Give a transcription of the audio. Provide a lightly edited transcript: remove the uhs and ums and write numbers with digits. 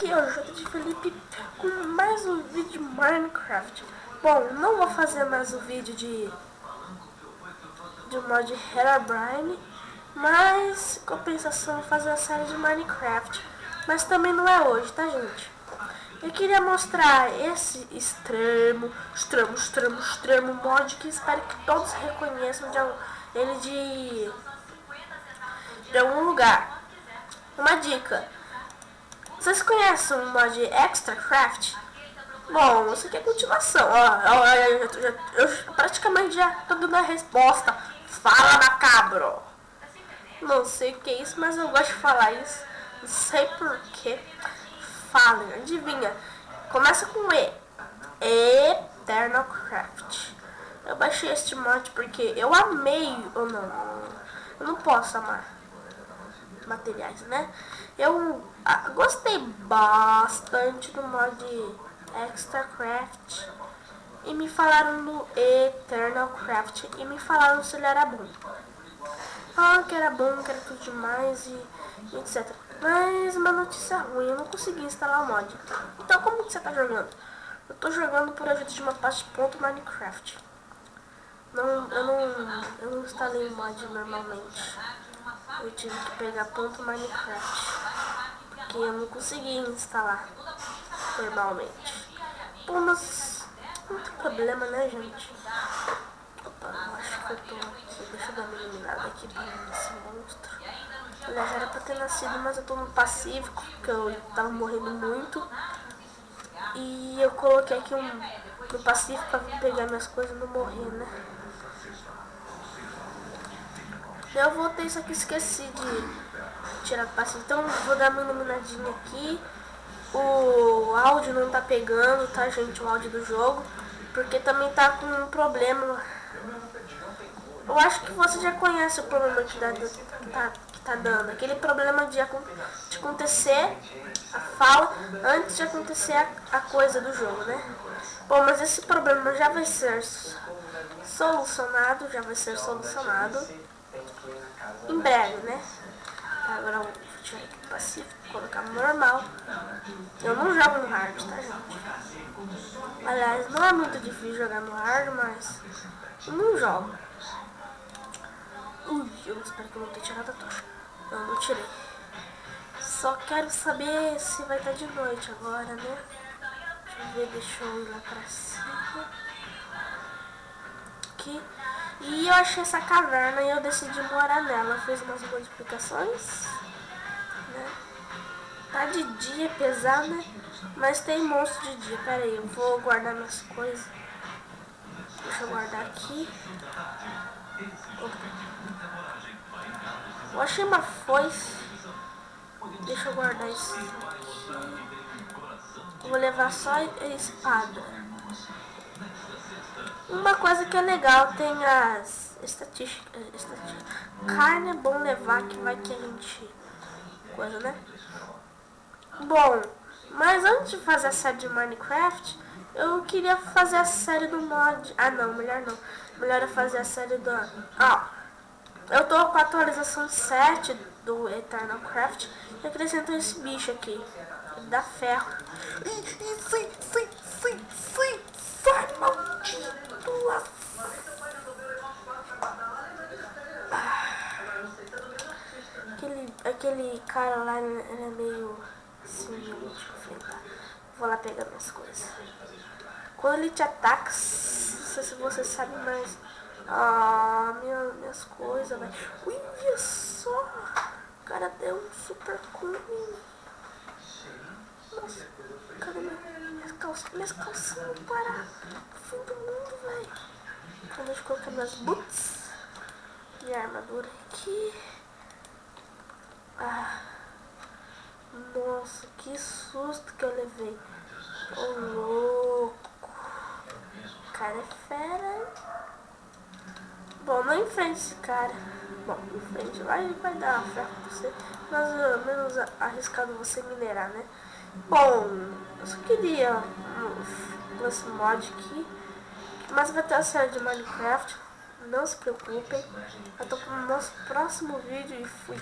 Aqui é o J de Felipe com mais um vídeo de Minecraft. Bom, não vou fazer mais um vídeo de mod Herobrine, mas em compensação vou fazer a série de Minecraft. Mas também não é hoje, tá, gente? Eu queria mostrar esse extremo mod que espero que todos reconheçam ele de algum lugar. Uma dica: vocês conhecem o mod Extracraft? Bom, isso aqui é continuação. Eu praticamente já tô dando a resposta. Fala, macabro! Não sei o que é isso, mas eu gosto de falar isso. Não sei porquê. Falem, adivinha. Começa com E. Eternalcraft. Eu baixei este mod porque eu amei. Ou não, eu não posso amar materiais, né? Eu gostei bastante do mod Extracraft e me falaram do Eternalcraft e me falaram se ele era bom. Falaram que era bom, que era tudo demais e etc. Mas uma notícia ruim, eu não consegui instalar o mod. Então como que você tá jogando? Eu tô jogando por ajuda de uma parte .minecraft. Eu não instalei o mod normalmente. Eu tive que pegar .minecraft porque eu não consegui instalar normalmente. Pô, mas não tem problema, né, gente? Opa, eu acho que eu tô aqui. Deixa eu dar uma eliminada aqui pra esse monstro. Aliás, era pra ter nascido, mas eu tô no pacífico, porque eu tava morrendo muito. E eu coloquei aqui no pacífico pra vir pegar minhas coisas e não morrer, né? Eu voltei, só que esqueci de tirar do pacífico. Então vou dar uma iluminadinha aqui. O áudio não tá pegando, tá, gente? O áudio do jogo. Porque também tá com um problema. Eu acho que você já conhece o problema que tá dando. Aquele problema de acontecer a fala antes de acontecer a coisa do jogo, né? Bom, mas esse problema já vai ser solucionado. Em breve, né? Agora eu vou tirar aqui do pacífico, colocar no normal. Eu não jogo no hard, tá, gente? Aliás, não é muito difícil jogar no hard, mas eu não jogo. Ui, eu espero que eu não tenha tirado a tocha. Não tirei. Só quero saber se vai estar de noite agora, né? Deixa eu ver, deixa eu ir lá pra cima. Aqui. E eu achei essa caverna e eu decidi morar nela. Fiz umas modificações, né? Tá de dia, apesar, né? Mas tem monstro de dia. Pera aí, eu vou guardar minhas coisas. Deixa eu guardar aqui. Eu achei uma foice. Deixa eu guardar isso aqui. Vou levar só a espada. Uma coisa que é legal, tem as estatísticas. Carne é bom levar, que vai que a gente coisa, né? Bom, mas antes de fazer a série de Minecraft, eu queria fazer a série do mod. Ah, não, melhor não. Melhor é fazer a série do... eu tô com a atualização 7 do Eternalcraft e acrescentou esse bicho aqui. Ele dá ferro. Sai, maldito! Aquele cara lá, ele é meio assim, deixa eu enfrentar. Vou lá pegar minhas coisas. Quando ele te ataca, não sei se você sabe, mas minhas coisas, velho. Olha só! O cara deu um super cone. Nossa, cadê minhas calças? Minhas calças não param. Fim do mundo, velho. Então deixa eu colocar minhas boots. Minha armadura aqui. Nossa, que susto que eu levei. Ô, louco. O cara é fera, hein? Bom, não enfrente esse cara. Bom, enfrente lá, ele vai dar uma ferro pra você. Mas menos arriscado você minerar, né? Bom, eu só queria esse mod aqui. Mas vai ter a série de Minecraft. Não se preocupem. Eu tô pro nosso próximo vídeo e fui.